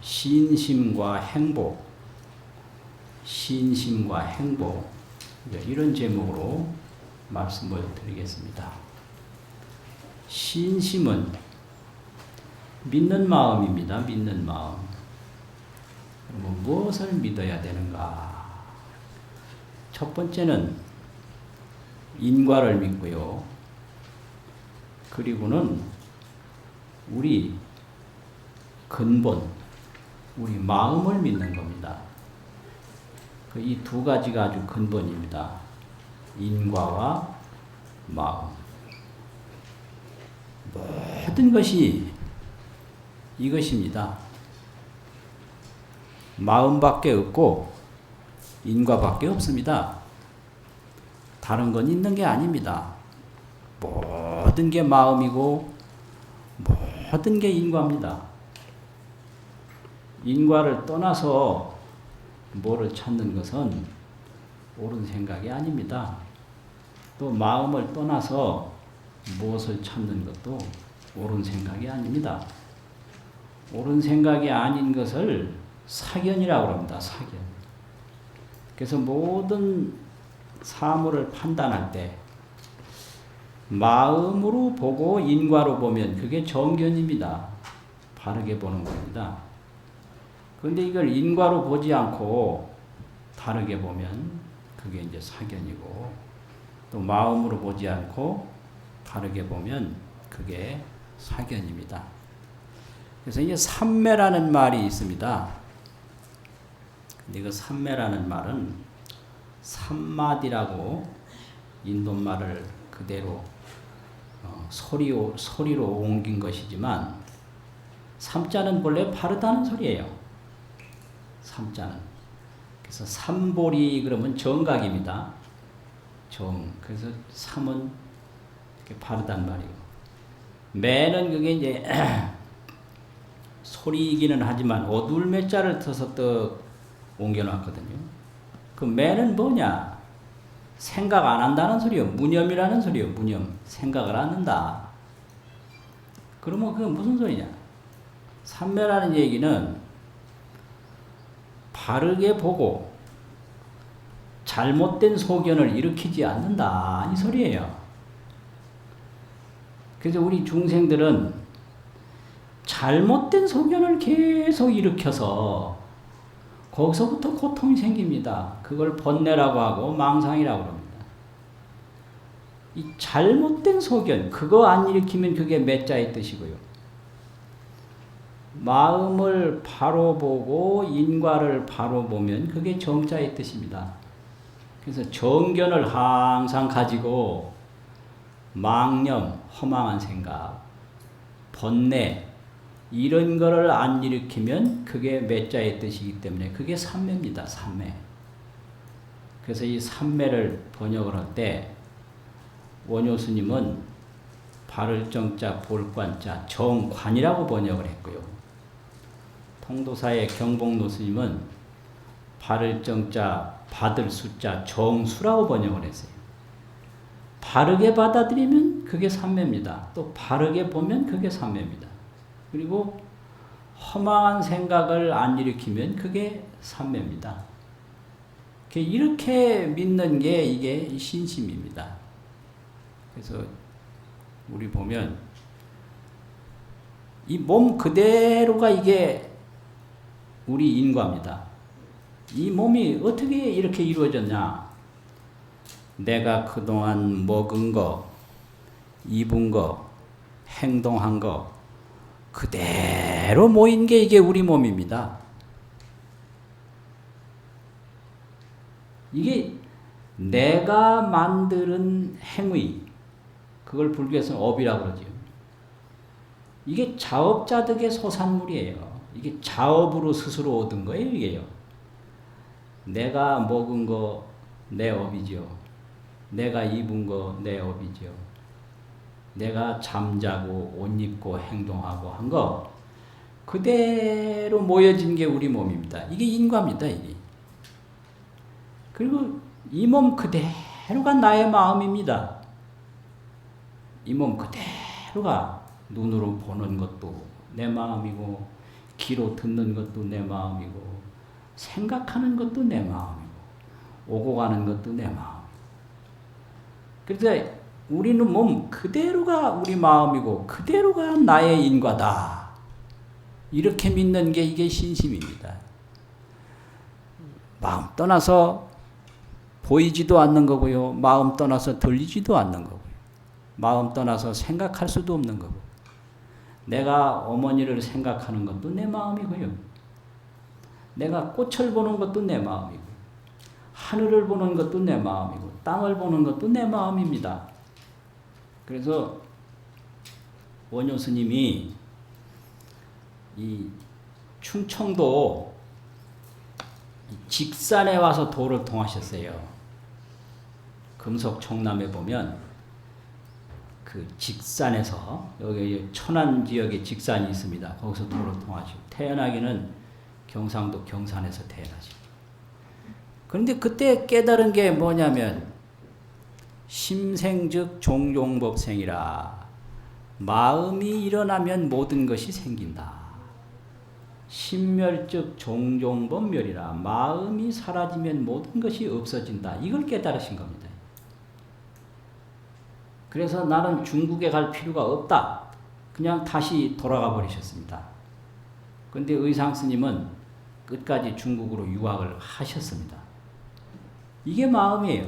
신심과 행복, 신심과 행복, 이런 제목으로 말씀을 드리겠습니다. 신심은 믿는 마음입니다. 믿는 마음. 그러면 무엇을 믿어야 되는가? 첫 번째는 인과를 믿고요. 그리고는 우리 근본, 우리 마음을 믿는 겁니다. 이 두 가지가 아주 근본입니다. 인과와 마음. 모든 것이 이것입니다. 마음밖에 없고 인과밖에 없습니다. 다른 건 있는 게 아닙니다. 모든 게 마음이고 모든 게 인과입니다. 인과를 떠나서 뭐를 찾는 것은 옳은 생각이 아닙니다. 또 마음을 떠나서 무엇을 찾는 것도 옳은 생각이 아닙니다. 옳은 생각이 아닌 것을 사견이라고 합니다. 사견. 그래서 모든 사물을 판단할 때 마음으로 보고 인과로 보면 그게 정견입니다. 바르게 보는 겁니다. 그런데 이걸 인과로 보지 않고 다르게 보면 그게 이제 사견이고, 또 마음으로 보지 않고 다르게 보면 그게 사견입니다. 그래서 이제 삼매라는 말이 있습니다. 근데 그 삼매라는 말은 삼마디라고 인도말을 그대로 소리로 옮긴 것이지만, 삼자는 본래 바르다는 소리예요. 삼자는. 그래서 삼보리 그러면 정각입니다. 정. 그래서 삼은 이렇게 바르단 말이고, 매는 그게 이제 소리이기는 하지만 어둘매자를 터서 또 옮겨놨거든요. 그 매는 뭐냐? 생각 안 한다는 소리요. 무념이라는 소리요. 무념. 생각을 안 한다. 그러면 그게 무슨 소리냐? 삼매라는 얘기는 바르게 보고 잘못된 소견을 일으키지 않는다, 이 소리예요. 그래서 우리 중생들은 잘못된 소견을 계속 일으켜서 거기서부터 고통이 생깁니다. 그걸 번뇌라고 하고 망상이라고 합니다. 이 잘못된 소견, 그거 안 일으키면 그게 매자의 뜻이고요. 마음을 바로 보고 인과를 바로 보면 그게 정자의 뜻입니다. 그래서 정견을 항상 가지고 망념, 허망한 생각, 번뇌 이런 거를 안 일으키면 그게 매자의 뜻이기 때문에 그게 삼매입니다. 삼매. 그래서 이 삼매를 번역을 할 때 원효 스님은 바를 정자, 볼관자, 정관이라고 번역을 했고요. 통도사의 경복로 스님은 바를 정자, 받을 수자, 정수라고 번역을 했어요. 바르게 받아들이면 그게 삼매입니다. 또 바르게 보면 그게 삼매입니다. 그리고 허망한 생각을 안 일으키면 그게 삼매입니다. 이렇게 믿는 게 이게 신심입니다. 그래서 우리 보면 이 몸 그대로가 이게 우리 인과입니다. 이 몸이 어떻게 이렇게 이루어졌냐? 내가 그동안 먹은 거, 입은 거, 행동한 거 그대로 모인 게 이게 우리 몸입니다. 이게 내가 만드는 행위, 그걸 불교에서는 업이라고 그러죠. 이게 자업자득의 소산물이에요. 이게 자업으로 스스로 얻은 거예요, 이게요. 내가 먹은 거 내 업이죠. 내가 입은 거 내 업이죠. 내가 잠자고 옷 입고 행동하고 한 거 그대로 모여진 게 우리 몸입니다. 이게 인과입니다, 이게. 그리고 이 몸 그대로가 나의 마음입니다. 이 몸 그대로가 눈으로 보는 것도 내 마음이고, 귀로 듣는 것도 내 마음이고 생각하는 것도 내 마음이고 오고 가는 것도 내 마음이고. 그래서 우리는 몸 그대로가 우리 마음이고 그대로가 나의 인과다. 이렇게 믿는 게 이게 신심입니다. 마음 떠나서 보이지도 않는 거고요. 마음 떠나서 들리지도 않는 거고요. 마음 떠나서 생각할 수도 없는 거고. 내가 어머니를 생각하는 것도 내 마음이고요. 내가 꽃을 보는 것도 내 마음이고 하늘을 보는 것도 내 마음이고 땅을 보는 것도 내 마음입니다. 그래서 원효 스님이 이 충청도 직산에 와서 도를 통하셨어요. 금속 청남에 보면 그 직산에서 여기 천안 지역에 직산이 있습니다. 거기서 도를 통하시고 태어나기는 경상도 경산에서 태어나시고. 그런데 그때 깨달은 게 뭐냐면 심생즉 종종법생이라. 마음이 일어나면 모든 것이 생긴다. 심멸즉 종종법멸이라. 마음이 사라지면 모든 것이 없어진다. 이걸 깨달으신 겁니다. 그래서 나는 중국에 갈 필요가 없다. 그냥 다시 돌아가 버리셨습니다. 그런데 의상 스님은 끝까지 중국으로 유학을 하셨습니다. 이게 마음이에요.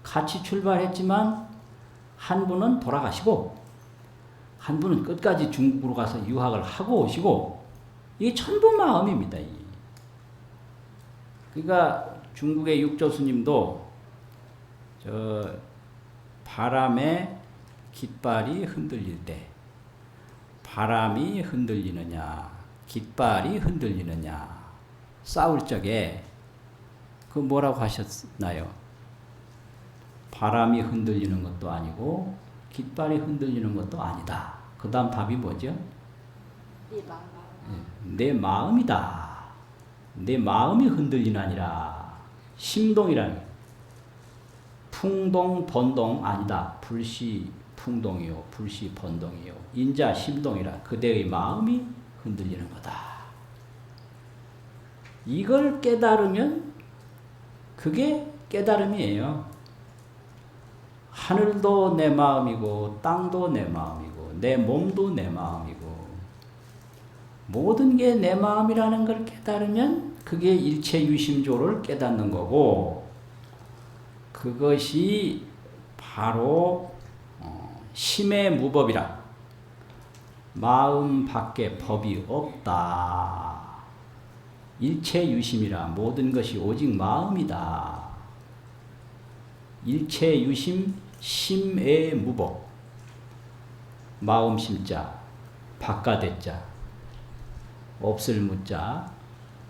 같이 출발했지만 한 분은 돌아가시고 한 분은 끝까지 중국으로 가서 유학을 하고 오시고 이게 전부 마음입니다. 그러니까 중국의 육조스님도 저 바람에 깃발이 흔들릴 때 바람이 흔들리느냐 깃발이 흔들리느냐 싸울 적에 그 뭐라고 하셨나요? 바람이 흔들리는 것도 아니고 깃발이 흔들리는 것도 아니다. 그 다음 답이 뭐죠? 내 마음이다. 내 마음이 흔들리나니라. 심동이라는 풍동 번동 아니다. 불시 풍동이요 불시 번동이요 인자 심동이라. 그대의 마음이 흔들리는 거다. 이걸 깨달으면 그게 깨달음이에요. 하늘도 내 마음이고 땅도 내 마음이고 내 몸도 내 마음이고 모든 게 내 마음이라는 걸 깨달으면 그게 일체 유심조를 깨닫는 거고 그것이 바로 심의 무법이라. 마음 밖에 법이 없다. 일체 유심이라. 모든 것이 오직 마음이다. 일체 유심 심의 무법. 마음 심자 바깥의 자 없을 무자.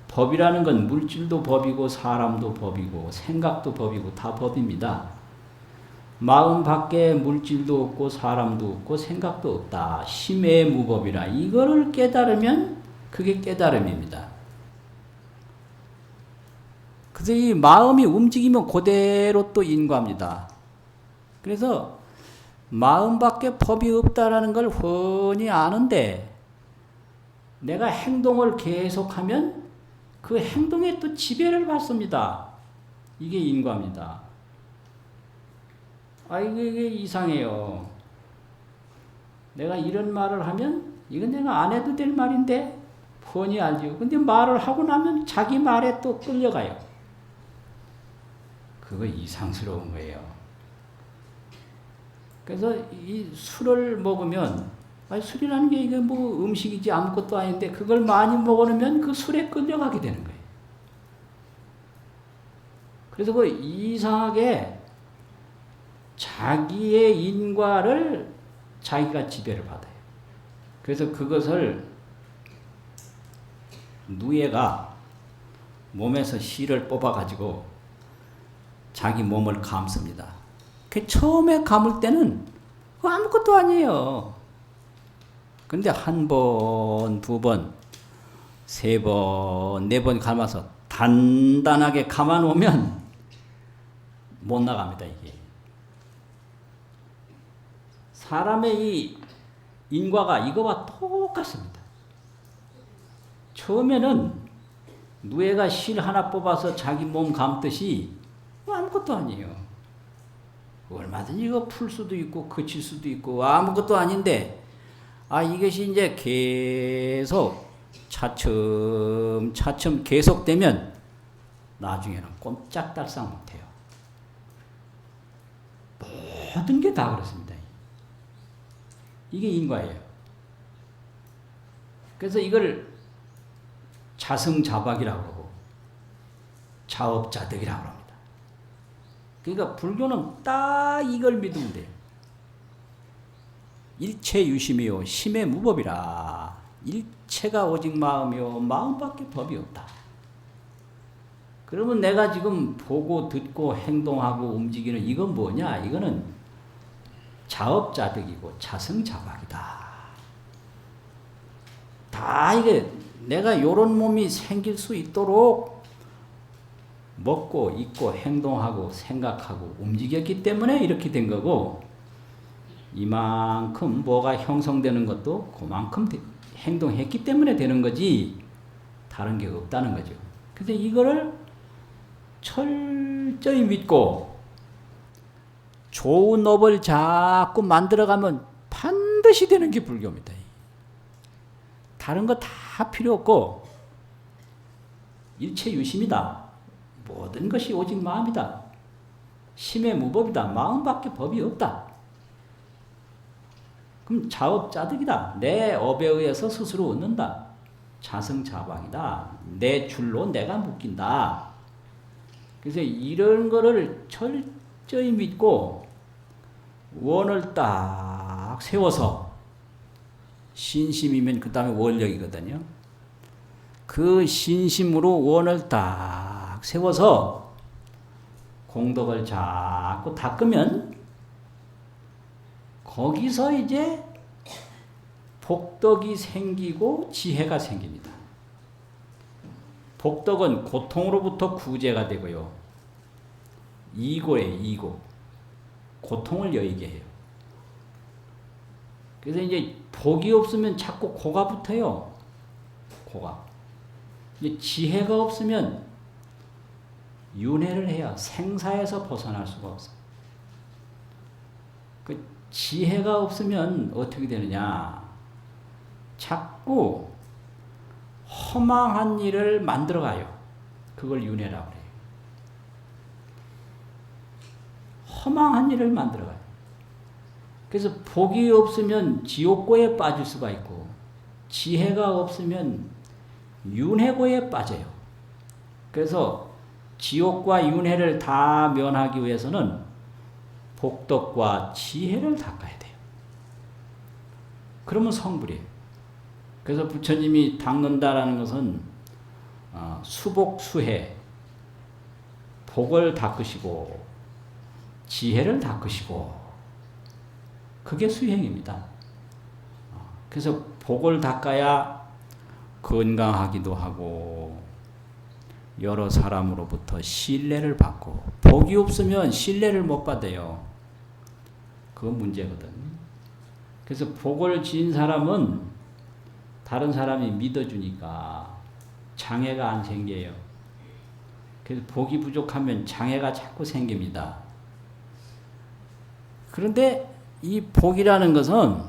법이라는 건 물질도 법이고 사람도 법이고 생각도 법이고 다 법입니다. 마음 밖에 물질도 없고 사람도 없고 생각도 없다. 심의 무법이라. 이거를 깨달으면 그게 깨달음입니다. 그래서 이 마음이 움직이면 그대로 또 인과입니다. 그래서 마음 밖에 법이 없다라는 걸 훤히 아는데 내가 행동을 계속하면 그 행동에 또 지배를 받습니다. 이게 인과입니다. 이게 이상해요. 내가 이런 말을 하면 이건 내가 안 해도 될 말인데 뻔히 알지요. 근데 말을 하고 나면 자기 말에 또 끌려가요. 그거 이상스러운 거예요. 그래서 이 술을 먹으면 술이라는 게 이게 뭐 음식이지 아무것도 아닌데 그걸 많이 먹어놓으면 그 술에 끌려가게 되는 거예요. 그래서 그 이상하게 자기의 인과를 자기가 지배를 받아요. 그래서 그것을 누에가 몸에서 실을 뽑아가지고 자기 몸을 감습니다. 그 처음에 감을 때는 그거 아무것도 아니에요. 근데 한 번, 두 번, 세 번, 네 번 감아서 단단하게 감아놓으면 못 나갑니다, 이게. 사람의 이 인과가 이거와 똑같습니다. 처음에는 누에가 실 하나 뽑아서 자기 몸 감듯이 아무것도 아니에요. 얼마든지 이거 풀 수도 있고 그칠 수도 있고 아무것도 아닌데 이것이 이제 계속 차츰 계속되면 나중에는 꼼짝달싹 못해요. 모든 게 다 그렇습니다. 이게 인과예요. 그래서 이걸 자승자박이라고 그러고 자업자득이라고 합니다. 그러니까 불교는 딱 이걸 믿으면 돼요. 일체 유심이요 심의 무법이라. 일체가 오직 마음이요 마음밖에 법이 없다. 그러면 내가 지금 보고 듣고 행동하고 움직이는 이건 뭐냐? 이거는 자업자득이고 자승자박이다. 다 이게 내가 요런 몸이 생길 수 있도록 먹고 입고 행동하고 생각하고 움직였기 때문에 이렇게 된 거고, 이만큼 뭐가 형성되는 것도 그만큼 행동했기 때문에 되는 거지 다른 게 없다는 거죠. 그래서 이거를 철저히 믿고 좋은 업을 자꾸 만들어가면 반드시 되는 게 불교입니다. 다른 거 다 필요 없고 일체 유심이다. 모든 것이 오직 마음이다. 심의 무법이다. 마음밖에 법이 없다. 그럼 자업자득이다. 내 업에 의해서 스스로 얻는다. 자승자박이다. 내 줄로 내가 묶인다. 그래서 이런 거를 철저히 믿고 원을 딱 세워서, 신심이면 그 다음에 원력이거든요. 그 신심으로 원을 딱 세워서 공덕을 자꾸 닦으면 거기서 이제 복덕이 생기고 지혜가 생깁니다. 복덕은 고통으로부터 구제가 되고요. 이고예요, 이고. 고통을 여의게 해요. 그래서 이제 복이 없으면 자꾸 고가 붙어요. 고가. 이제 지혜가 없으면 윤회를 해야 생사에서 벗어날 수가 없어. 그 지혜가 없으면 어떻게 되느냐? 자꾸 허망한 일을 만들어가요. 그걸 윤회라고 해요. 허망한 일을 만들어가요. 그래서 복이 없으면 지옥고에 빠질 수가 있고, 지혜가 없으면 윤회고에 빠져요. 그래서 지옥과 윤회를 다 면하기 위해서는 복덕과 지혜를 닦아야 돼요. 그러면 성불이에요. 그래서 부처님이 닦는다라는 것은 수복수해, 복을 닦으시고 지혜를 닦으시고, 그게 수행입니다. 그래서 복을 닦아야 건강하기도 하고 여러 사람으로부터 신뢰를 받고, 복이 없으면 신뢰를 못 받아요. 그건 문제거든. 그래서 복을 지은 사람은 다른 사람이 믿어주니까 장애가 안 생겨요. 그래서 복이 부족하면 장애가 자꾸 생깁니다. 그런데 이 복이라는 것은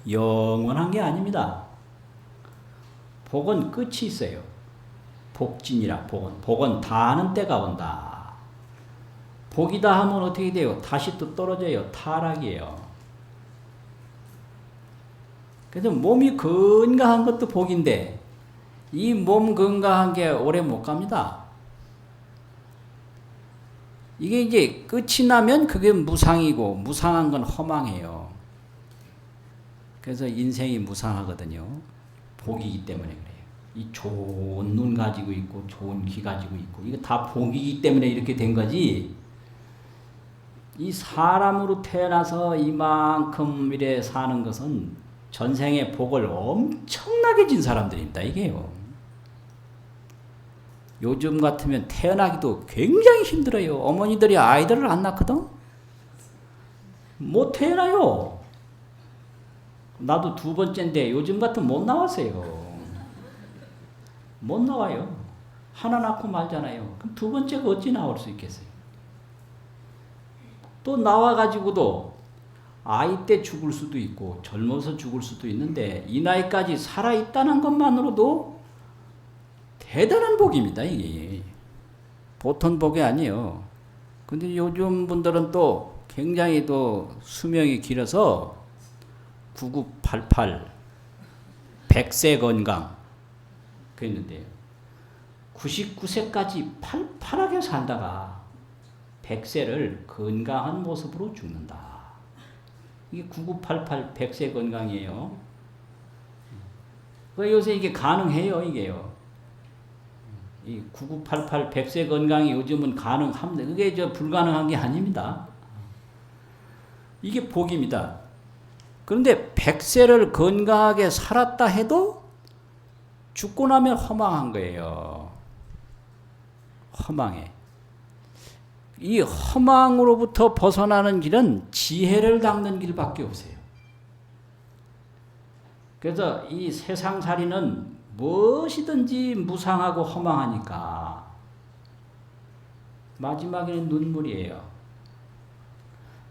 영원한 게 아닙니다. 복은 끝이 있어요. 복진이라, 복은 다하는 때가 온다. 복이다 하면 어떻게 돼요? 다시 또 떨어져요. 타락이에요. 그래서 몸이 건강한 것도 복인데 이 몸 건강한 게 오래 못 갑니다. 이게 이제 끝이 나면 그게 무상이고, 무상한 건 허망해요. 그래서 인생이 무상하거든요. 복이기 때문에 그래요. 이 좋은 눈 가지고 있고 좋은 귀 가지고 있고 이거 다 복이기 때문에 이렇게 된 거지, 이 사람으로 태어나서 이만큼 이래 사는 것은 전생에 복을 엄청나게 진 사람들입니다. 이게요. 요즘 같으면 태어나기도 굉장히 힘들어요. 어머니들이 아이들을 안 낳거든? 못 태어나요. 나도 두 번째인데 요즘 같으면 못 나왔어요. 못 나와요. 하나 낳고 말잖아요. 그럼 두 번째가 어찌 나올 수 있겠어요? 또 나와가지고도 아이 때 죽을 수도 있고 젊어서 죽을 수도 있는데 이 나이까지 살아있다는 것만으로도 대단한 복입니다. 이게 보통 복이 아니에요. 근데 요즘 분들은 또 굉장히 또 수명이 길어서 9988 100세 건강 그랬는데요. 99세까지 팔팔하게 살다가 100세를 건강한 모습으로 죽는다. 이게 9988 100세 건강이에요. 요새 이게 가능해요, 이게요. 이 9988 100세 건강이 요즘은 가능합니다. 그게 불가능한 게 아닙니다. 이게 복입니다. 그런데 100세를 건강하게 살았다 해도 죽고 나면 허망한 거예요. 허망해. 이 허망으로부터 벗어나는 길은 지혜를 닦는 길밖에 없어요. 그래서 이 세상살이는 무엇이든지 무상하고 허망하니까 마지막에는 눈물이에요.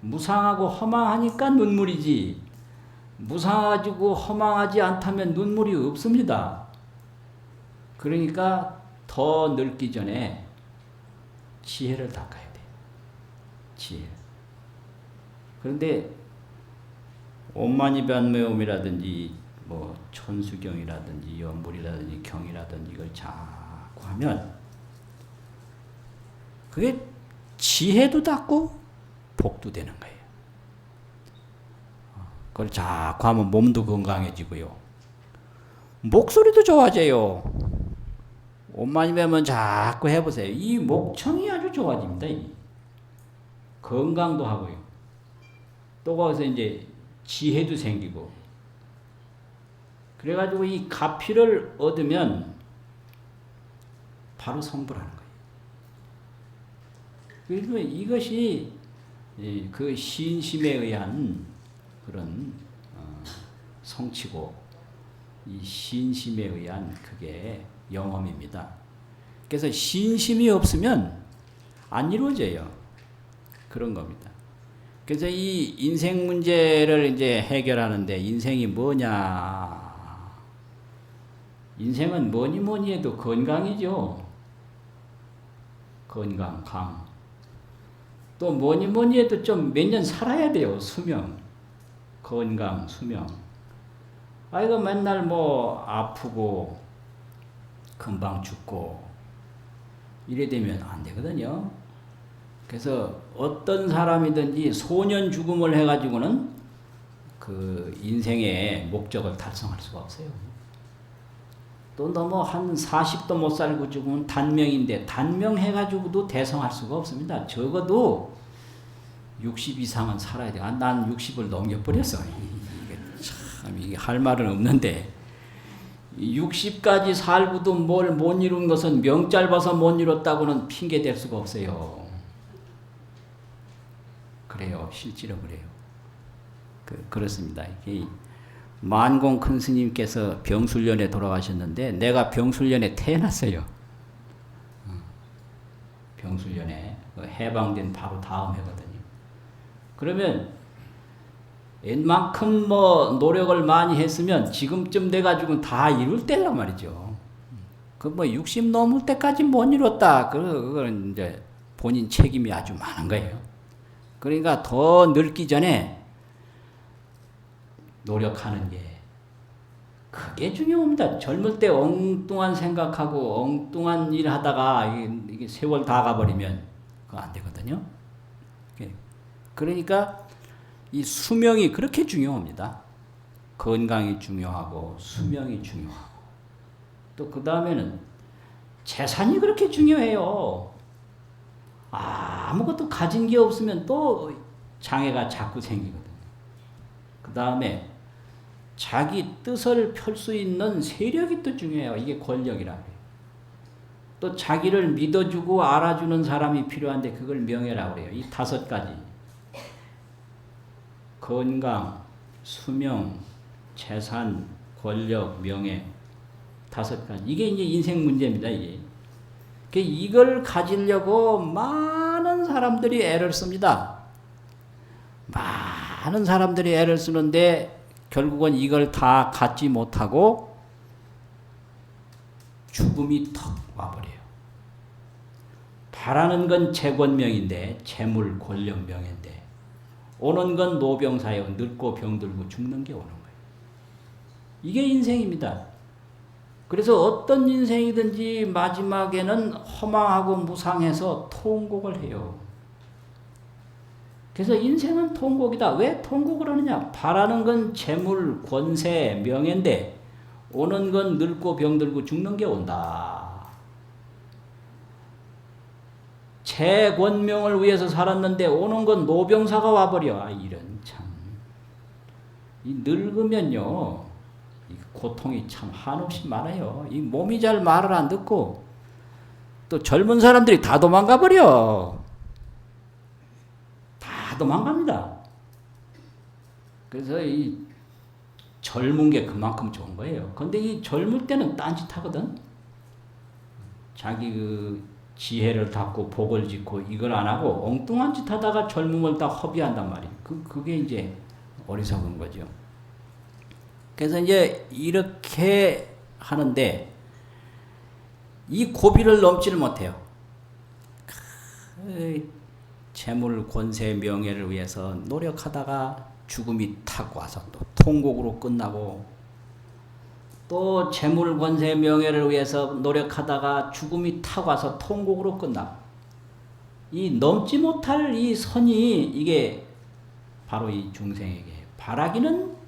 무상하고 허망하니까 눈물이지 무상하고 허망하지 않다면 눈물이 없습니다. 그러니까 더 늙기 전에 지혜를 닦아야 돼요. 지혜. 그런데 옴마니반매옴이라든지 뭐 천수경이라든지 연불이라든지 경이라든지 이걸 자꾸 하면 그게 지혜도 닦고 복도 되는 거예요. 그걸 자꾸 하면 몸도 건강해지고요. 목소리도 좋아져요. 옴마니반매옴 자꾸 해보세요. 이 목청이 아주 좋아집니다. 건강도 하고요. 또 거기서 이제 지혜도 생기고. 그래가지고 이 가피를 얻으면 바로 성불하는 거예요. 그래서 이것이 그 신심에 의한 그런 성취고 이 신심에 의한 그게 영험입니다. 그래서 신심이 없으면 안 이루어져요. 그런 겁니다. 그래서 이 인생 문제를 이제 해결하는데 인생이 뭐냐? 인생은 뭐니 해도 건강이죠. 건강, 강. 또 뭐니 해도 좀 몇 년 살아야 돼요. 수명. 건강, 수명. 이거 맨날 뭐 아프고 금방 죽고 이래 되면 안 되거든요. 그래서 어떤 사람이든지 소년 죽음을 해가지고는 그 인생의 목적을 달성할 수가 없어요. 또 너무 한 40도 못 살고 죽으면 단명인데 단명 해가지고도 대성할 수가 없습니다. 적어도 60 이상은 살아야 돼요. 난 60을 넘겨버렸어. 이게 할 말은 없는데 60까지 살고도 뭘 못 이룬 것은 명 짧아서 못 이뤘다고는 핑계 댈 수가 없어요. 그래요. 실제로 그래요. 그렇습니다. 만공 큰 스님께서 병술련에 돌아가셨는데 내가 병술련에 태어났어요. 병술련에 해방된 바로 다음 해거든요. 그러면 웬만큼 뭐 노력을 많이 했으면 지금쯤 돼가지고 다 이룰 때란 말이죠. 그 뭐 60 넘을 때까지 못 이뤘다. 그건 이제 본인 책임이 아주 많은 거예요. 그러니까 더 늙기 전에 노력하는 게 그게 중요합니다. 젊을 때 엉뚱한 생각하고 엉뚱한 일 하다가 이게 세월 다 가버리면 그거 안 되거든요. 그러니까 이 수명이 그렇게 중요합니다. 건강이 중요하고 수명이 중요하고 또 그 다음에는 재산이 그렇게 중요해요. 아무것도 가진 게 없으면 또 장애가 자꾸 생기거든요. 그 다음에 자기 뜻을 펼 수 있는 세력이 또 중요해요. 이게 권력이라고 해요. 또 자기를 믿어주고 알아주는 사람이 필요한데 그걸 명예라고 해요. 이 5가지. 건강, 수명, 재산, 권력, 명예. 5가지. 이게 이제 인생 문제입니다. 이걸 가지려고 많은 사람들이 애를 씁니다. 많은 사람들이 애를 쓰는데 결국은 이걸 다 갖지 못하고 죽음이 턱 와버려요. 바라는 건 재권명인데, 재물, 권력, 명예인데 오는 건 노병사예요. 늙고 병들고 죽는 게 오는 거예요. 이게 인생입니다. 그래서 어떤 인생이든지 마지막에는 허망하고 무상해서 통곡을 해요. 그래서 인생은 통곡이다. 왜 통곡을 하느냐? 바라는 건 재물, 권세, 명예인데 오는 건 늙고 병들고 죽는 게 온다. 재권명을 위해서 살았는데 오는 건 노병사가 와버려. 이런 참. 늙으면요, 고통이 참 한없이 많아요. 이 몸이 잘 말을 안 듣고 또 젊은 사람들이 다 도망가 버려. 다 도망갑니다. 그래서 이 젊은 게 그만큼 좋은 거예요. 근데 이 젊을 때는 딴짓하거든. 자기 지혜를 닦고 복을 짓고 이걸 안 하고 엉뚱한 짓 하다가 젊음을 다 허비한단 말이에요. 그게 이제 어리석은 거죠. 그래서 이제 이렇게 하는데 이 고비를 넘지를 못해요. 재물, 권세, 명예를 위해서 노력하다가 죽음이 탁 와서 또 통곡으로 끝나고, 또 재물, 권세, 명예를 위해서 노력하다가 죽음이 탁 와서 통곡으로 끝나고, 이 넘지 못할 이 선이 이게 바로 이 중생에게 바라기는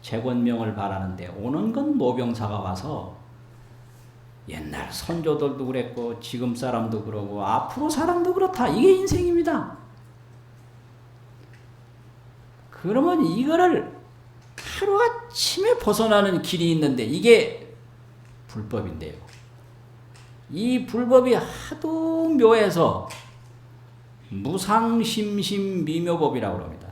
재권명을 바라는데 오는 건 노병사가 와서, 옛날 선조들도 그랬고 지금 사람도 그러고 앞으로 사람도 그렇다. 이게 인생입니다. 그러면 이거를 하루아침에 벗어나는 길이 있는데 이게 불법인데요. 이 불법이 하도 묘해서 무상심심미묘법이라고 합니다.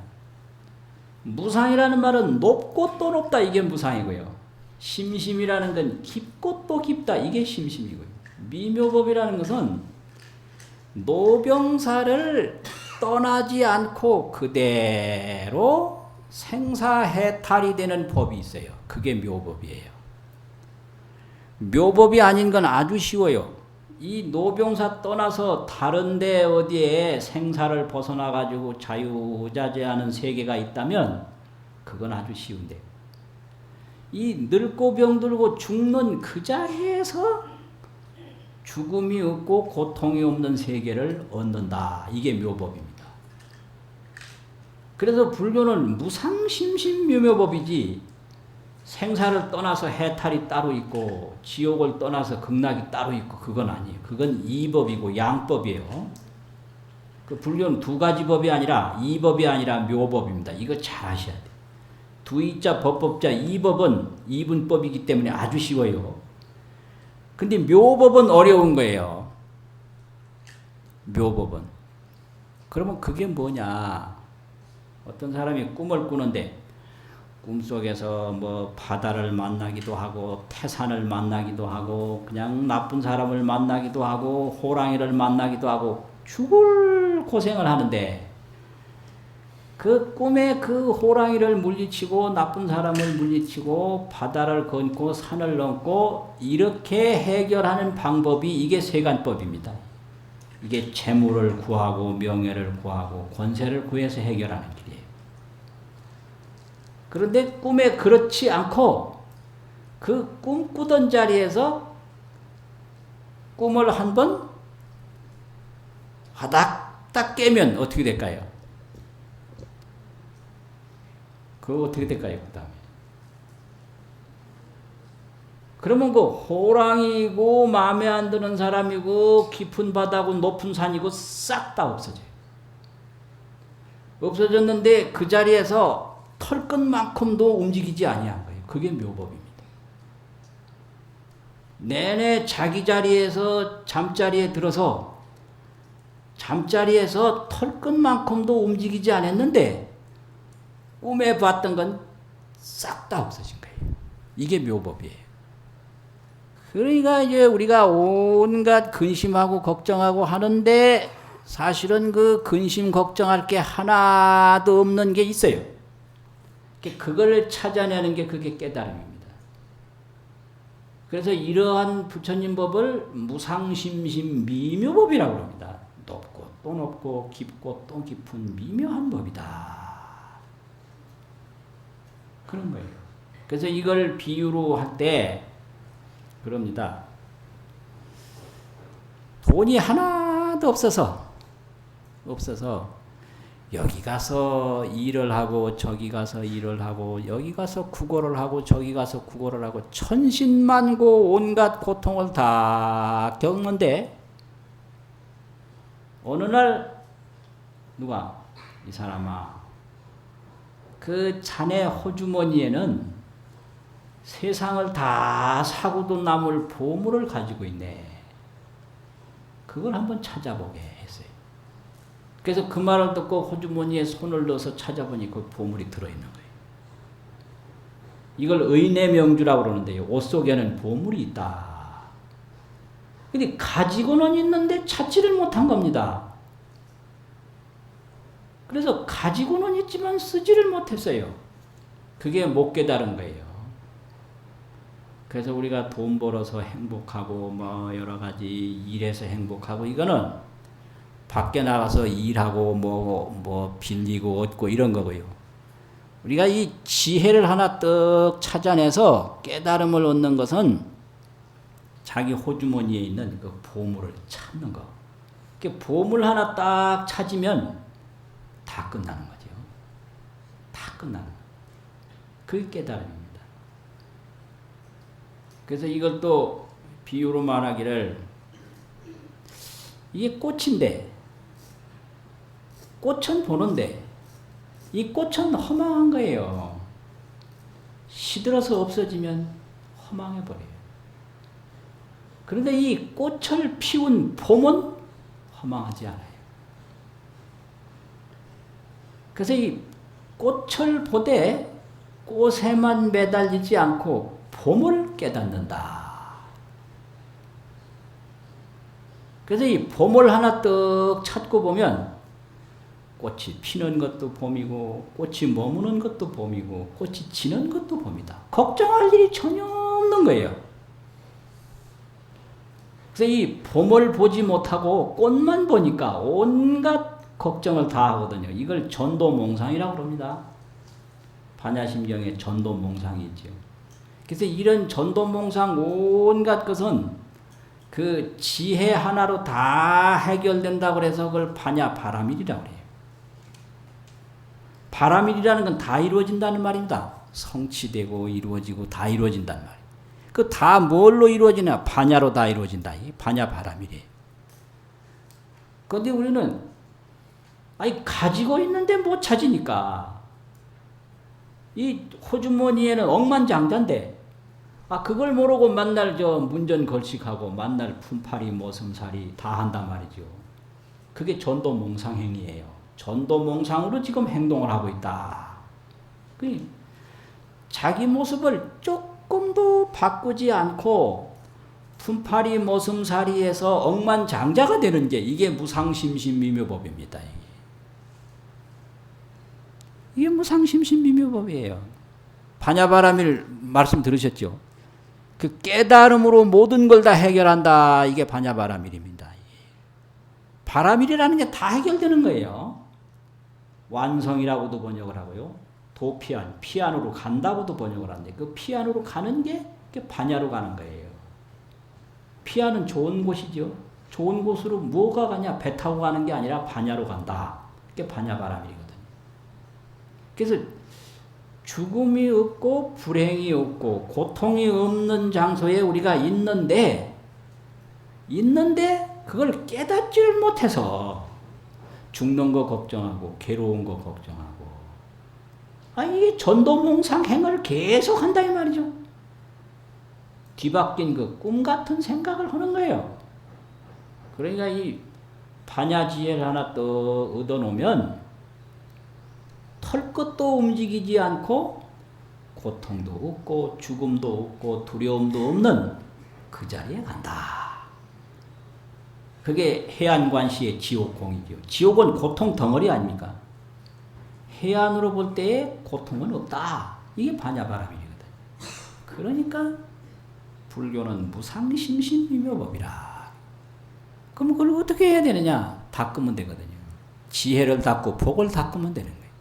무상이라는 말은 높고 또 높다, 이게 무상이고요. 심심이라는 건 깊고 또 깊다, 이게 심심이고요. 미묘법이라는 것은 노병사를 떠나지 않고 그대로 생사해탈이 되는 법이 있어요. 그게 묘법이에요. 묘법이 아닌 건 아주 쉬워요. 이 노병사 떠나서 다른데 어디에 생사를 벗어나가지고 자유자재하는 세계가 있다면 그건 아주 쉬운데, 이 늙고 병들고 죽는 그 자리에서 죽음이 없고 고통이 없는 세계를 얻는다. 이게 묘법입니다. 그래서 불교는 무상심심묘묘법이지, 생사를 떠나서 해탈이 따로 있고 지옥을 떠나서 극락이 따로 있고 그건 아니에요. 그건 이법이고 양법이에요. 그 불교는 두 가지 법이 아니라 이법이 아니라 묘법입니다. 이거 잘 아셔야 돼요. 두이자 법법자 이법은 이분법이기 때문에 아주 쉬워요. 근데 묘법은 어려운 거예요. 묘법은. 그러면 그게 뭐냐? 어떤 사람이 꿈을 꾸는데 꿈속에서 뭐 바다를 만나기도 하고 태산을 만나기도 하고 그냥 나쁜 사람을 만나기도 하고 호랑이를 만나기도 하고 죽을 고생을 하는데, 그 꿈에 그 호랑이를 물리치고 나쁜 사람을 물리치고 바다를 건고 산을 넘고 이렇게 해결하는 방법이 이게 세간법입니다. 이게 재물을 구하고 명예를 구하고 권세를 구해서 해결하는 길이에요. 그런데 꿈에 그렇지 않고 그 꿈꾸던 자리에서 꿈을 한번 화닥딱 깨면 어떻게 될까요? 그거 어떻게 될까요? 그 다음에. 그러면 그 호랑이고 마음에 안 드는 사람이고 깊은 바다고 높은 산이고 싹 다 없어져요. 없어졌는데 그 자리에서 털끝만큼도 움직이지 아니한 거예요. 그게 묘법입니다. 내내 자기 자리에서 잠자리에 들어서 잠자리에서 털끝만큼도 움직이지 않았는데 꿈에 봤던 건 싹 다 없어진 거예요. 이게 묘법이에요. 그러니까 이제 우리가 온갖 근심하고 걱정하고 하는데 사실은 그 근심 걱정할 게 하나도 없는 게 있어요. 그걸 찾아내는 게 그게 깨달음입니다. 그래서 이러한 부처님 법을 무상심심 미묘법이라고 합니다. 높고 또 높고 깊고 또 깊은 미묘한 법이다. 그런 거예요. 그래서 이걸 비유로 할 때 그럽니다. 돈이 하나도 없어서 여기 가서 일을 하고 저기 가서 일을 하고 여기 가서 구걸을 하고 저기 가서 구걸을 하고 천신만고 온갖 고통을 다 겪는데 어느 날 누가 이 사람아 그 자네 호주머니에는 세상을 다 사고도 남을 보물을 가지고 있네. 그걸 한번 찾아보게 했어요. 그래서 그 말을 듣고 호주머니에 손을 넣어서 찾아보니 그 보물이 들어있는 거예요. 이걸 의내명주라고 그러는데요. 옷 속에는 보물이 있다. 근데 가지고는 있는데 찾지를 못한 겁니다. 그래서 가지고는 있지만 쓰지를 못했어요. 그게 못 깨달은 거예요. 그래서 우리가 돈 벌어서 행복하고 뭐 여러 가지 일해서 행복하고 이거는 밖에 나가서 일하고 뭐 빌리고 얻고 이런 거고요. 우리가 이 지혜를 하나 떡 찾아내서 깨달음을 얻는 것은 자기 호주머니에 있는 그 보물을 찾는 거. 그 보물 하나 딱 찾으면 다 끝나는 거죠. 다 끝나는 거. 그게 깨달음입니다. 그래서 이걸 또 비유로 말하기를 이게 꽃인데 꽃은 보는데 이 꽃은 허망한 거예요. 시들어서 없어지면 허망해버려요. 그런데 이 꽃을 피운 봄은 허망하지 않아요. 그래서 이 꽃을 보되 꽃에만 매달리지 않고 봄을 깨닫는다. 그래서 이 봄을 하나 떡 찾고 보면 꽃이 피는 것도 봄이고 꽃이 머무는 것도 봄이고 꽃이 지는 것도 봄이다. 걱정할 일이 전혀 없는 거예요. 그래서 이 봄을 보지 못하고 꽃만 보니까 온갖 걱정을 다 하거든요. 이걸 전도몽상이라고 합니다. 반야심경에 전도몽상이 있죠. 그래서 이런 전도몽상 온갖 것은 그 지혜 하나로 다 해결된다고 해서 그걸 반야바라밀이라고 해요. 바라밀이라는 건 다 이루어진다는 말입니다. 성취되고 이루어지고 다 이루어진다는 말이에요. 그 다 뭘로 이루어지냐? 반야로 다 이루어진다. 이 반야바라밀이에요. 그런데 우리는 가지고 있는데 못 찾으니까 이 호주머니에는 억만장자인데 그걸 모르고 만날 문전걸식하고 만날 품팔이 모슴살이 다 한단 말이죠. 그게 전도몽상행위예요. 전도몽상으로 지금 행동을 하고 있다. 자기 모습을 조금도 바꾸지 않고 품팔이 모슴살이에서 억만장자가 되는 게 이게 무상심심미묘법입니다. 이게 무상심심미묘법이에요. 반야바라밀 말씀 들으셨죠? 그 깨달음으로 모든 걸 다 해결한다. 이게 반야바라밀입니다. 바라밀이라는 게 다 해결되는 거예요. 완성이라고도 번역을 하고요. 도피안, 피안으로 간다고도 번역을 하는데 그 피안으로 가는 게 반야로 가는 거예요. 피안은 좋은 곳이죠. 좋은 곳으로 뭐가 가냐? 배 타고 가는 게 아니라 반야로 간다. 그게 반야바라밀이거든요. 그래서 죽음이 없고 불행이 없고 고통이 없는 장소에 우리가 있는데 그걸 깨닫지를 못해서 죽는 거 걱정하고 괴로운 거 걱정하고 이게 전도몽상행을 계속 한다 이 말이죠. 뒤바뀐 그 꿈 같은 생각을 하는 거예요. 그러니까 이 반야지혜를 하나 또 얻어놓으면 털끝도 움직이지 않고 고통도 없고 죽음도 없고 두려움도 없는 그 자리에 간다. 그게 해안관시의 지옥공이죠. 지옥은 고통 덩어리 아닙니까? 해안으로 볼 때의 고통은 없다. 이게 반야바라밀이거든. 그러니까 불교는 무상심심미묘법이라. 그럼 그걸 어떻게 해야 되느냐? 닦으면 되거든요. 지혜를 닦고 복을 닦으면 되는 거예요.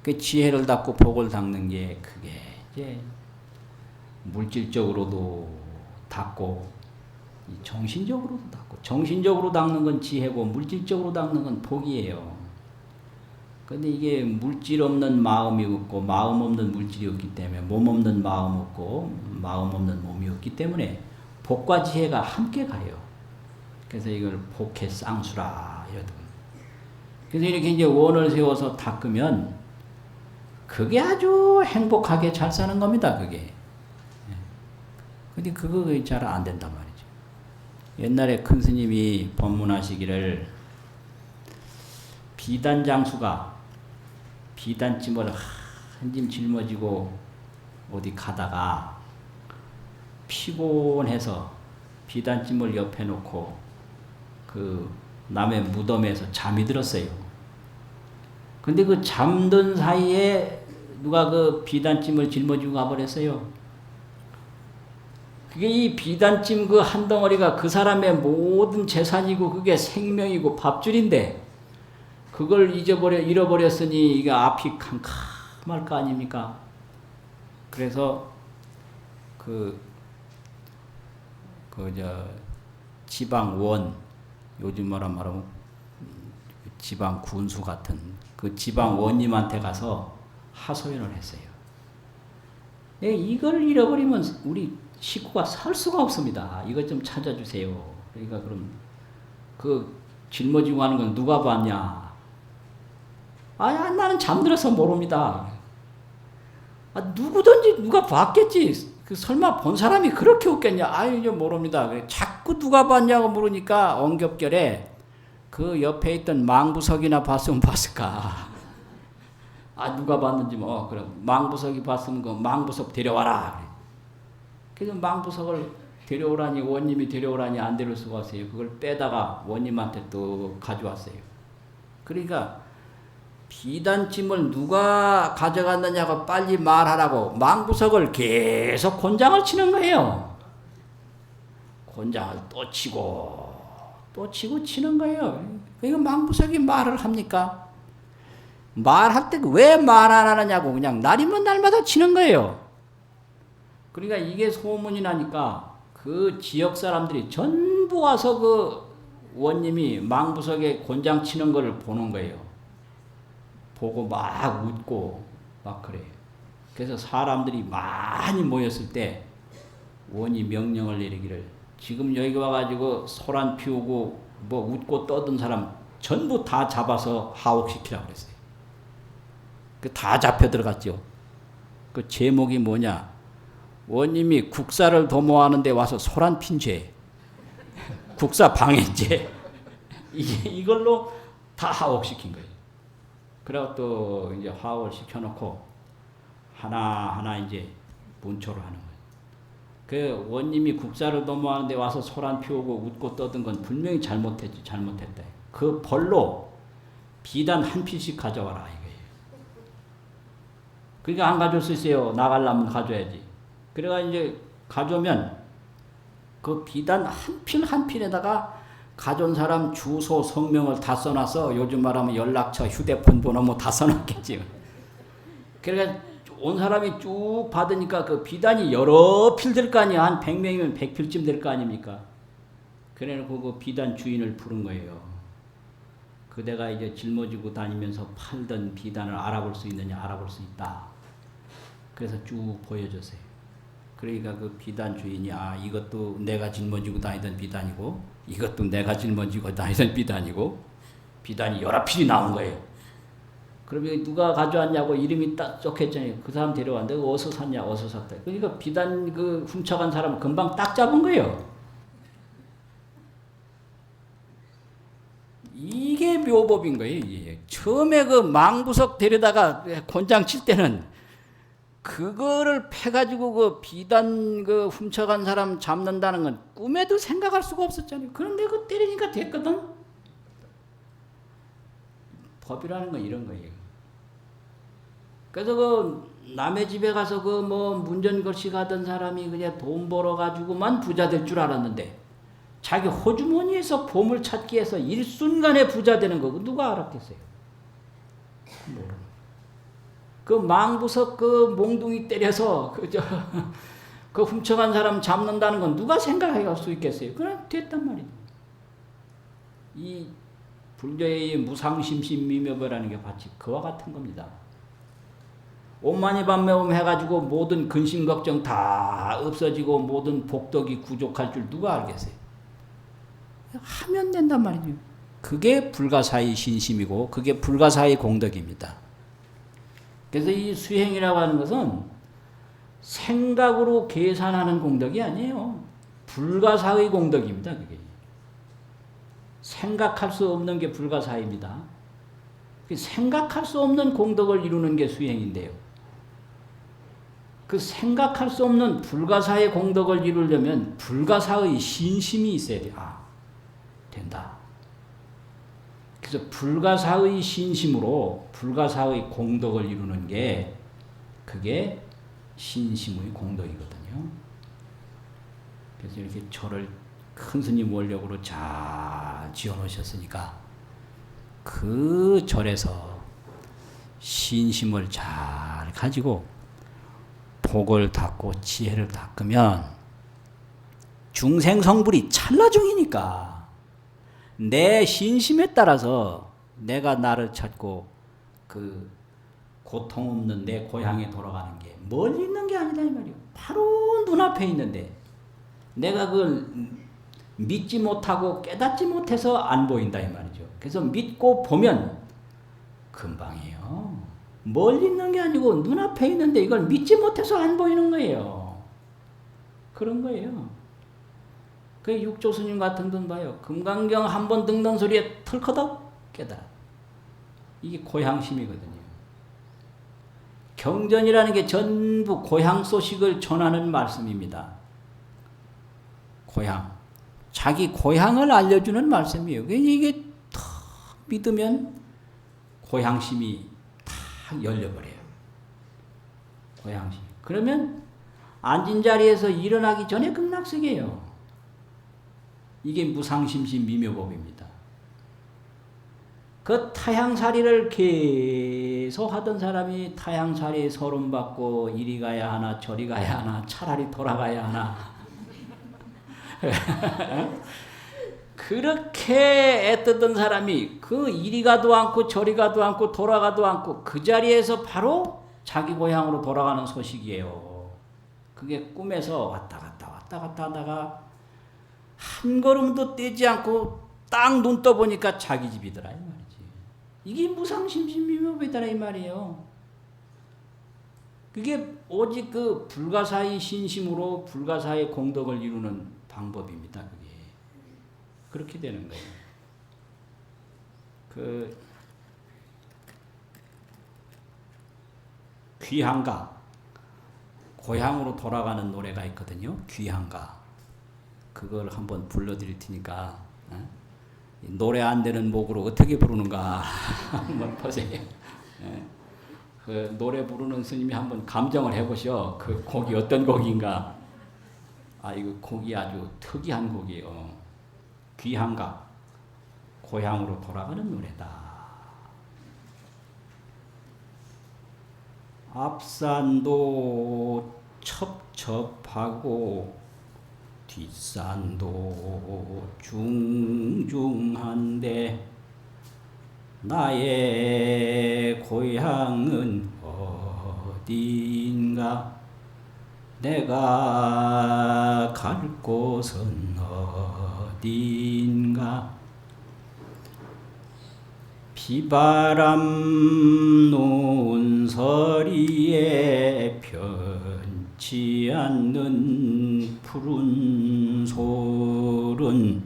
그 지혜를 닦고 복을 닦는 게 그게 이제 물질적으로도 닦고 정신적으로도 닦고, 정신적으로 닦는 건 지혜고 물질적으로 닦는 건 복이에요. 근데 이게 물질 없는 마음이 없고 마음 없는 물질이 없기 때문에, 몸 없는 마음 없고 마음 없는 몸이 없기 때문에 복과 지혜가 함께 가요. 그래서 이걸 복해 쌍수라 이러거든요. 그래서 이렇게 이제 원을 세워서 닦으면 그게 아주 행복하게 잘 사는 겁니다. 그게. 근데 그거 잘 안 된단 말이죠. 옛날에 큰 스님이 법문하시기를, 비단장수가 비단찜을 한 짐 짊어지고 어디 가다가 피곤해서 비단찜을 옆에 놓고 그 남의 무덤에서 잠이 들었어요. 근데 그 잠든 사이에 누가 그 비단찜을 짊어지고 가버렸어요. 그게 이 비단찜 그 한 덩어리가 그 사람의 모든 재산이고 그게 생명이고 밥줄인데, 그걸 잃어버렸으니 이게 앞이 캄캄할 거 아닙니까? 그래서 지방원, 요즘 말하면 지방 군수 같은 그 지방원님한테 가서 하소연을 했어요. 이걸 잃어버리면 우리 식구가 살 수가 없습니다. 이것 좀 찾아주세요. 그러니까 그럼 그 짊어지고 하는 건 누가 봤냐? 나는 잠들어서 모릅니다. 누구든지 누가 봤겠지. 설마 본 사람이 그렇게 없겠냐? 이제 모릅니다. 자꾸 누가 봤냐고 물으니까 엉겹결에 그 옆에 있던 망부석이나 봤으면 봤을까? 누가 봤는지 그럼 망부석이 봤으면 그 망부석 데려와라. 그래서 망부석을 데려오라니, 원님이 데려오라니 안 데려올 수가 없어요. 그걸 빼다가 원님한테 또 가져왔어요. 그러니까 비단찜을 누가 가져갔느냐고 빨리 말하라고 망부석을 계속 곤장을 치는 거예요. 곤장을 또 치고 치는 거예요. 그러니까 망부석이 말을 합니까? 말할 때 왜 말 안 하느냐고 그냥 날이면 날마다 치는 거예요. 그러니까 이게 소문이 나니까 그 지역 사람들이 전부 와서 그 원님이 망부석에 곤장 치는 걸 보는 거예요. 보고 막 웃고 막 그래요. 그래서 사람들이 많이 모였을 때 원이 명령을 내리기를, 지금 여기 와가지고 소란 피우고 뭐 웃고 떠든 사람 전부 다 잡아서 하옥시키라고 그랬어요. 다 잡혀 들어갔죠. 그 제목이 뭐냐? 원님이 국사를 도모하는데 와서 소란 핀 죄, 국사 방해죄, 이걸로 다 하옥시킨 거예요. 그리고 또 이제 화합을 시켜놓고 하나하나 이제 문초를 하는 거예요. 그 원님이 국사를 도모하는데 와서 소란 피우고 웃고 떠든 건 분명히 잘못했다. 그 벌로 비단 한 필씩 가져와라 이거예요. 그러니까 안 가져올 수 있어요. 나가려면 가져야지. 그래가 이제 가져오면 그 비단 한 필 한 필에다가 가져온 사람 주소 성명을 다 써놔서, 요즘 말하면 연락처 휴대폰 번호 뭐 다 써놨겠지요. 그러니까 온 사람이 쭉 받으니까 그 비단이 여러 필 될 거 아니야. 한 100명이면 100필쯤 될 거 아닙니까? 그래놓고 그 비단 주인을 부른 거예요. 그대가 이제 짊어지고 다니면서 팔던 비단을 알아볼 수 있느냐? 알아볼 수 있다. 그래서 쭉 보여줬어요. 그러니까 그 비단 주인이 이것도 내가 짊어지고 다니던 비단이고, 이것도 내가 짊어지고 다니던 비단이고, 비단이 여러 필이 나온 거예요. 그러면 누가 가져왔냐고 이름이 딱 적혀있잖아요. 그 사람 데려왔는데 어디서 샀냐? 어디서 샀다. 그러니까 비단 그 훔쳐간 사람 금방 딱 잡은 거예요. 이게 묘법인 거예요. 처음에 그 망부석 데려다가 곤장 칠 때는 그거를 패가지고 그 비단 그 훔쳐간 사람 잡는다는 건 꿈에도 생각할 수가 없었잖아요. 그런데 그 때리니까 됐거든. 법이라는 건 이런 거예요. 그래서 그 남의 집에 가서 그 뭐 문전걸씨 가던 사람이 그냥 돈 벌어 가지고만 부자 될 줄 알았는데 자기 호주머니에서 보물 찾기 위해서 일순간에 부자 되는 거 누가 알았겠어요? 모르는. 그 망부석 그 몽둥이 때려서 그 훔쳐간 사람 잡는다는 건 누가 생각할 수 있겠어요? 그냥 됐단 말이에요. 이 불교의 무상심신미묘거라는 게 마치 그와 같은 겁니다. 오만이반매움 해가지고 모든 근심 걱정 다 없어지고 모든 복덕이 구족할 줄 누가 알겠어요? 하면 된단 말이죠. 그게 불가사의 신심이고 그게 불가사의 공덕입니다. 그래서 이 수행이라고 하는 것은 생각으로 계산하는 공덕이 아니에요. 불가사의 공덕입니다. 그게. 생각할 수 없는 게 불가사의입니다. 생각할 수 없는 공덕을 이루는 게 수행인데요. 그 생각할 수 없는 불가사의 공덕을 이루려면 불가사의 신심이 있어야 돼요. 아, 된다. 그래서 불가사의 신심으로 불가사의 공덕을 이루는 게 그게 신심의 공덕이거든요. 그래서 이렇게 절을 큰 스님 원력으로 잘 지어놓으셨으니까 그 절에서 신심을 잘 가지고 복을 닦고 지혜를 닦으면 중생성불이 찰나중이니까 내 신심에 따라서 내가 나를 찾고 그 고통 없는 내 고향에 돌아가는 게 멀리 있는 게 아니다 이 말이에요. 바로 눈앞에 있는데 내가 그걸 믿지 못하고 깨닫지 못해서 안 보인다 이 말이죠. 그래서 믿고 보면 금방이에요. 멀리 있는 게 아니고 눈앞에 있는데 이걸 믿지 못해서 안 보이는 거예요. 그런 거예요. 그 육조 스님 같은 분 봐요. 금강경 한 번 듣는 소리에 털커덕 깨달아. 이게 고향심이거든요. 경전이라는 게 전부 고향 소식을 전하는 말씀입니다. 고향. 자기 고향을 알려주는 말씀이에요. 이게 탁 믿으면 고향심이 탁 열려버려요. 고향심. 그러면 앉은 자리에서 일어나기 전에 극락세계예요. 이게 무상심신 미묘법입니다. 그 타향살이를 계속 하던 사람이 타향살이 서름받고 이리 가야 하나 저리 가야 하나 차라리 돌아가야 하나 그렇게 애쓰던 사람이 그 이리 가도 않고 저리 가도 않고 돌아가도 않고 그 자리에서 바로 자기 고향으로 돌아가는 소식이에요. 그게 꿈에서 왔다 갔다 하다가 한 걸음도 떼지 않고 딱 눈 떠보니까 자기 집이더라 이 말이지. 이게 무상심신미묘이더라 이 말이에요. 그게 오직 그 불가사의 신심으로 불가사의 공덕을 이루는 방법입니다. 그게 그렇게 되는 거예요. 그 귀향가 고향으로 돌아가는 노래가 있거든요. 귀향가. 그걸 한번 불러드릴 테니까 노래 안 되는 목으로 어떻게 부르는가 한번 보세요. 그 노래 부르는 스님이 한번 감정을 해보셔. 그 곡이 어떤 곡인가. 아 이거 곡이 아주 특이한 곡이에요. 귀향가 고향으로 돌아가는 노래다. 앞산도 첩첩하고 뒷산도 중중한데 나의 고향은 어디인가 내가 갈 곳은 어디인가 비바람 논서리에 편치 않는 푸른 솔은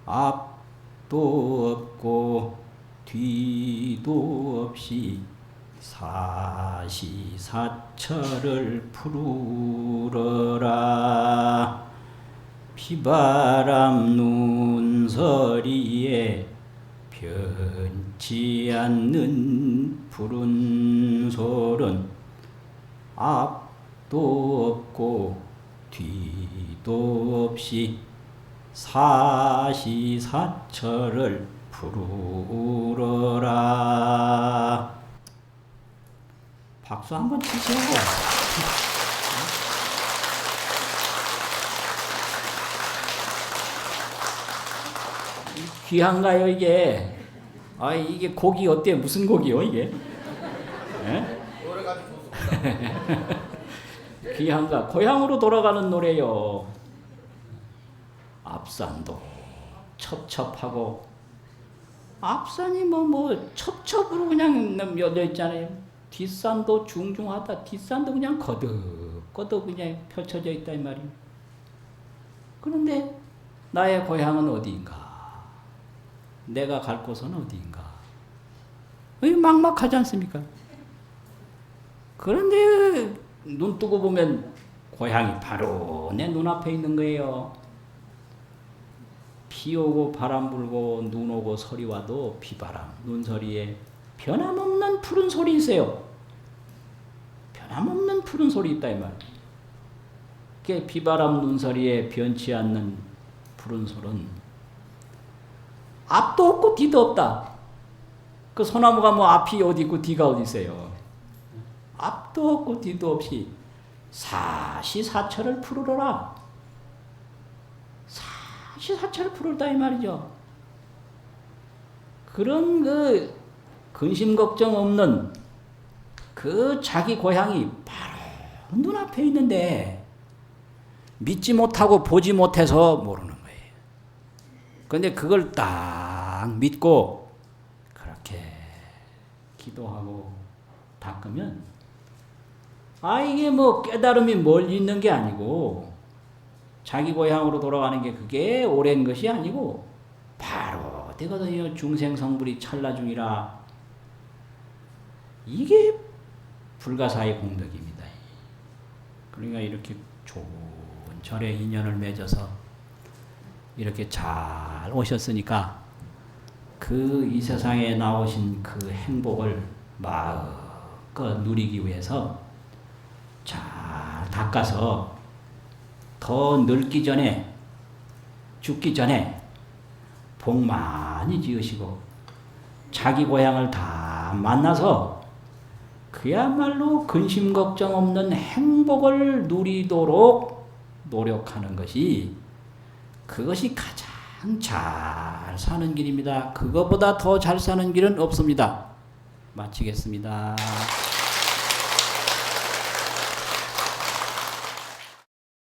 앞도 없고 뒤도 없이 사시사철을 푸르러라. 비바람 눈서리에 변치 않는 푸른 솔은 앞도 없고 뒤도 없이 사시사철을 푸르러라. 박수 한번 치세요. 귀한가요 이게? 아 이게 곡이 어때? 무슨 곡이요 이게? 노래가 좋습니다. 귀한가? 고향으로 돌아가는 노래요. 앞산도 첩첩하고 앞산이 뭐 첩첩으로 그냥 여져 있잖아요. 뒷산도 중중하다. 뒷산도 그냥 거듭거듭 그냥 펼쳐져 있다 이 말이에요. 그런데 나의 고향은 어디인가? 내가 갈 곳은 어디인가? 막막하지 않습니까? 그런데 눈 뜨고 보면 고향이 바로 내 눈앞에 있는 거예요. 비 오고 바람 불고 눈 오고 서리 와도 비바람, 눈서리에 변함없는 푸른 소리 있어요. 변함없는 푸른 소리 있다 이 말이에요. 그게 비바람 눈서리에 변치 않는 푸른 소리는 앞도 없고 뒤도 없다. 그 소나무가 뭐 앞이 어디 있고 뒤가 어디 있어요. 앞도 없고 뒤도 없이 사시사철을 푸르러라. 사시사철을 푸르다 이 말이죠. 그런 그 근심 걱정 없는 그 자기 고향이 바로 눈앞에 있는데 믿지 못하고 보지 못해서 모르는 거예요. 그런데 그걸 딱 믿고 그렇게 기도하고 닦으면 이게 뭐 깨달음이 멀리 있는 게 아니고 자기 고향으로 돌아가는 게 그게 오랜 것이 아니고 바로 되거든요. 중생성불이 찰나중이라. 이게 불가사의 공덕입니다. 그러니까 이렇게 좋은 절의 인연을 맺어서 이렇게 잘 오셨으니까 그 이 세상에 나오신 그 행복을 마음껏 누리기 위해서 잘 닦아서 더 늙기 전에 죽기 전에 복 많이 지으시고 자기 고향을 다 만나서 그야말로 근심 걱정 없는 행복을 누리도록 노력하는 것이 그것이 가장 잘 사는 길입니다. 그거보다 더 잘 사는 길은 없습니다. 마치겠습니다.